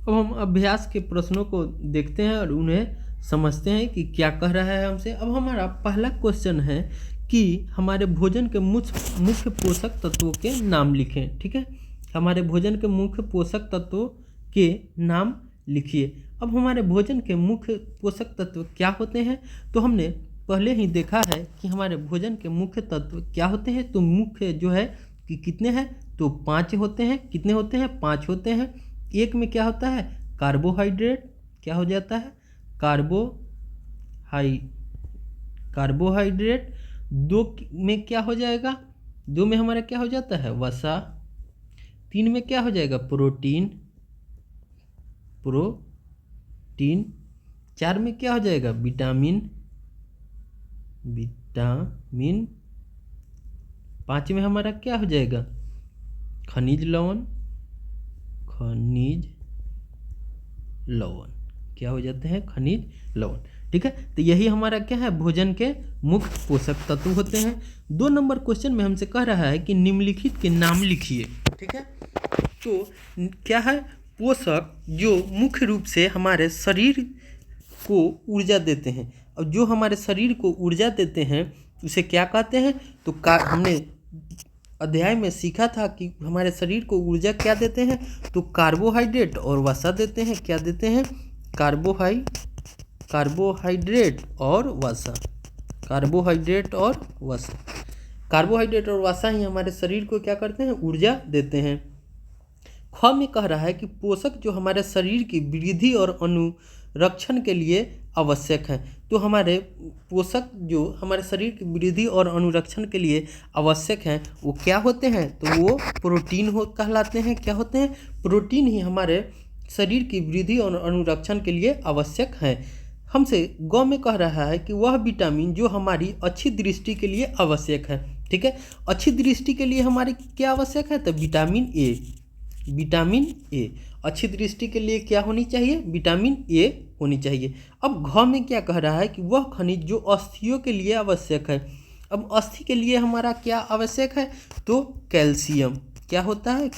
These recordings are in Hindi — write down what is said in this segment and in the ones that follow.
अब हम अभ्यास के प्रश्नों को देखते हैं और उन्हें समझते हैं कि क्या कह रहा है हमसे। अब हमारा पहला क्वेश्चन है कि हमारे भोजन के मुख्य पोषक तत्वों के नाम लिखें। ठीक है, हमारे भोजन के मुख्य पोषक तत्वों के नाम लिखिए। अब हमारे भोजन के मुख्य पोषक तत्व क्या होते हैं, तो हमने पहले ही देखा है कि हमारे भोजन के मुख्य तत्व क्या होते हैं। तो मुख्य जो है कि कितने हैं, तो 5 होते हैं। कितने होते हैं, 5 होते हैं। एक में क्या होता है, कार्बोहाइड्रेट, क्या हो जाता है, कार्बोहाइड्रेट। 2 में क्या हो जाएगा, 2 में हमारा क्या हो जाता है, वसा। 3 में क्या हो जाएगा, प्रोटीन। 4 में क्या हो जाएगा, विटामिन। 5 में हमारा क्या हो जाएगा, खनिज लवण। क्या हो जाते हैं, खनिज लवण। ठीक है, तो यही हमारा क्या है, भोजन के मुख्य पोषक तत्व होते हैं। 2 नंबर क्वेश्चन में हमसे कह रहा है कि निम्नलिखित के नाम लिखिए। ठीक है, तो क्या है, पोषक जो मुख्य रूप से हमारे शरीर को ऊर्जा देते हैं। और जो हमारे शरीर को ऊर्जा देते हैं उसे क्या कहते हैं, तो हमने अध्याय में सीखा था कि हमारे शरीर को ऊर्जा क्या देते हैं, तो कार्बोहाइड्रेट और वसा देते हैं। क्या देते हैं, कार्बोहाइड्रेट और वसा। कार्बोहाइड्रेट और वसा ही हमारे शरीर को क्या करते हैं, ऊर्जा देते हैं। ख में कह रहा है कि पोषक जो हमारे शरीर की वृद्धि और अनुरक्षण के लिए आवश्यक है। तो हमारे पोषक जो हमारे शरीर की वृद्धि और अनुरक्षण के लिए आवश्यक हैं वो क्या होते हैं, तो वो प्रोटीन कहलाते हैं। क्या होते हैं, प्रोटीन ही हमारे शरीर की वृद्धि और अनुरक्षण के लिए आवश्यक है। हमसे ग में कह रहा है कि वह विटामिन जो हमारी अच्छी दृष्टि के लिए आवश्यक है। ठीक है, अच्छी दृष्टि के लिए हमारी क्या आवश्यक है, तो विटामिन ए। अच्छी दृष्टि के लिए क्या होनी चाहिए, विटामिन ए होनी चाहिए। अब घ में क्या कह रहा है कि वह खनिज जो अस्थियों के लिए आवश्यक है। अब अस्थि के लिए हमारा क्या आवश्यक है, तो कैल्शियम। क्या होता है,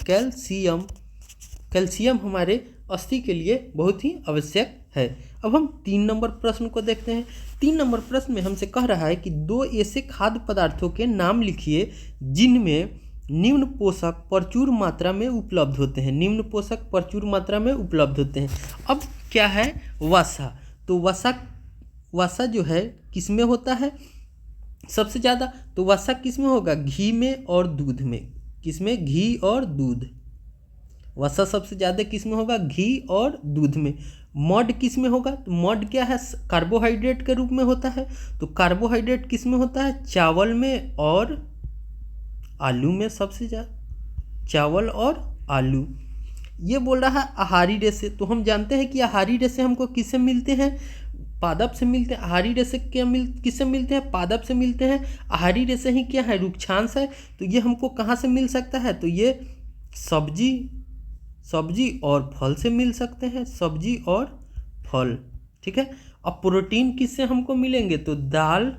कैल्शियम हमारे अस्थि के लिए बहुत ही आवश्यक है। अब हम 3 नंबर प्रश्न को देखते हैं। 3 नंबर प्रश्न में हमसे कह रहा है कि 2 ऐसे खाद्य पदार्थों के नाम लिखिए जिनमें निम्न पोषक प्रचुर मात्रा में उपलब्ध होते हैं। अब क्या है, वसा। तो वसा जो है किस में होता है सबसे ज़्यादा, तो वसा किस में होगा, घी में और दूध में। किसमें, घी और दूध। वसा सबसे ज़्यादा किस में होगा, घी और दूध में। मड किस में होगा, तो मड क्या है, कार्बोहाइड्रेट के रूप में होता है। तो कार्बोहाइड्रेट किस में होता है, चावल में और आलू में। सबसे ज़्यादा चावल और आलू। ये बोल रहा है आहारी रेशे। तो हम जानते हैं कि आहारी रेशे हमको किससे मिलते हैं, पादप से मिलते हैं। आहारी रेशे किससे मिलते हैं, पादप से मिलते हैं। आहारी रेशे ही क्या है, रुक्षांश है। तो ये हमको कहाँ से मिल सकता है, तो ये सब्जी और फल से मिल सकते हैं, सब्जी और फल। ठीक है, अब प्रोटीन किससे हमको मिलेंगे, तो दाल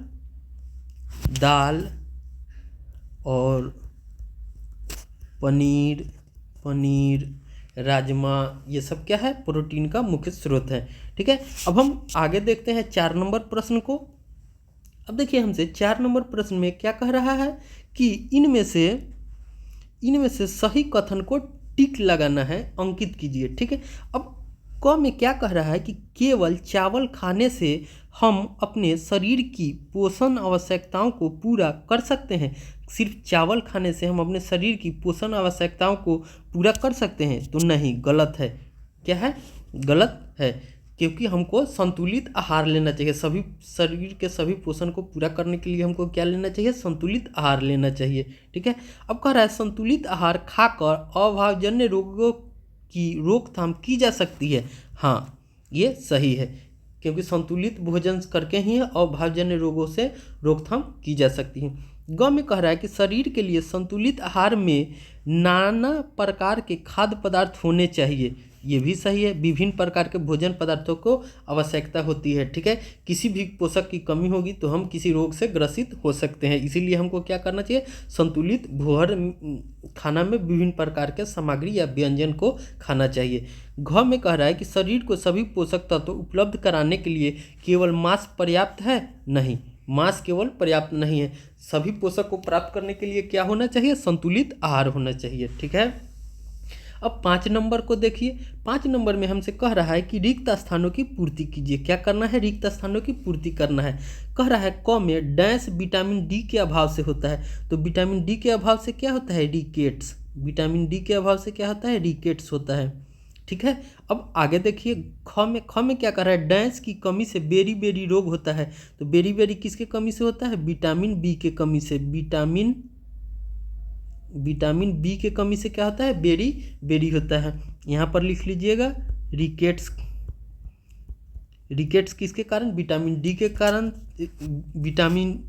और पनीर, राजमा, ये सब क्या है, प्रोटीन का मुख्य स्रोत है। ठीक है, अब हम आगे देखते हैं 4 नंबर प्रश्न को। अब देखिए हमसे 4 नंबर प्रश्न में क्या कह रहा है कि इनमें से सही कथन को टिक लगाना है, अंकित कीजिए। ठीक है, अब क में क्या कह रहा है कि केवल चावल खाने से हम अपने शरीर की पोषण आवश्यकताओं को पूरा कर सकते हैं। सिर्फ चावल खाने से हम अपने शरीर की पोषण आवश्यकताओं को पूरा कर सकते हैं, तो नहीं, गलत है। क्या है, गलत है, क्योंकि हमको संतुलित आहार लेना चाहिए। सभी शरीर के सभी पोषण को पूरा करने के लिए हमको क्या लेना चाहिए, संतुलित आहार लेना चाहिए। ठीक है, अब कह रहा है संतुलित आहार खाकर अभावजन्य रोगों की रोकथाम की जा सकती है। हाँ, ये सही है, क्योंकि संतुलित भोजन करके ही अभावजन्य रोगों से रोकथाम की जा सकती है। ग में कह रहा है कि शरीर के लिए संतुलित आहार में नाना प्रकार के खाद्य पदार्थ होने चाहिए, ये भी सही है। विभिन्न प्रकार के भोजन पदार्थों को आवश्यकता होती है, ठीक है। किसी भी पोषक की कमी होगी तो हम किसी रोग से ग्रसित हो सकते हैं, इसीलिए हमको क्या करना चाहिए, संतुलित भोजन खाना में विभिन्न प्रकार के सामग्री या व्यंजन को खाना चाहिए। घ में कह रहा है कि शरीर को सभी पोषक तत्व उपलब्ध कराने के लिए केवल मांस पर्याप्त है, नहीं, मांस केवल पर्याप्त नहीं है। सभी पोषक को प्राप्त करने के लिए क्या होना चाहिए, संतुलित आहार होना चाहिए, ठीक है। अब 5 नंबर को देखिए। 5 नंबर में हमसे कह रहा है कि रिक्त स्थानों की पूर्ति कीजिए। क्या करना है, रिक्त स्थानों की पूर्ति करना है। कह रहा है क में डैश विटामिन डी के अभाव से होता है, तो विटामिन डी के अभाव से क्या होता है, रिकेट्स। विटामिन डी के अभाव से क्या होता है, रिकेट्स होता है, ठीक है। अब आगे देखिए ख में क्या कर रहा है, डैश की कमी से बेरी बेरी रोग होता है, तो बेरी बेरी किसके कमी से होता है, विटामिन बी के कमी से। विटामिन बी के कमी से क्या होता है, बेरी बेरी होता है। यहाँ पर लिख लीजिएगा रिकेट्स किसके कारण, विटामिन डी के कारण, विटामिन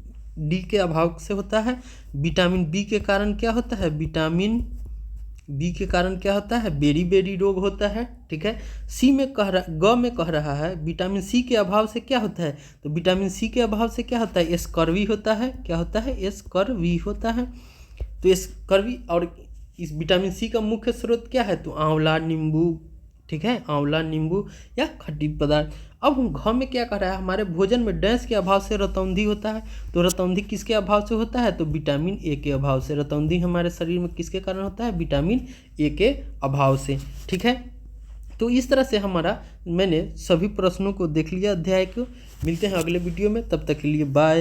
डी के अभाव से होता है। विटामिन बी के कारण क्या होता है, विटामिन बी के कारण क्या होता है, बेरी बेरी रोग होता है, ठीक है। ग में कह रहा है विटामिन सी के अभाव से क्या होता है, तो विटामिन सी के अभाव से क्या होता है, स्कर्वी होता है। क्या होता है, स्कर्वी होता है। तो स्कर्वी और इस विटामिन सी का मुख्य स्रोत क्या है, तो आंवला, नींबू, ठीक है, आंवला, नींबू या खट्टी पदार्थ। अब हम घ में क्या कर रहा है, हमारे भोजन में डैश के अभाव से रतौंधी होता है, तो रतौंधी किसके अभाव से होता है, तो विटामिन ए के अभाव से। रतौंधी हमारे शरीर में किसके कारण होता है, विटामिन ए के अभाव से, ठीक है। तो इस तरह से मैंने सभी प्रश्नों को देख लिया अध्याय को। मिलते हैं अगले वीडियो में, तब तक के लिए बाय।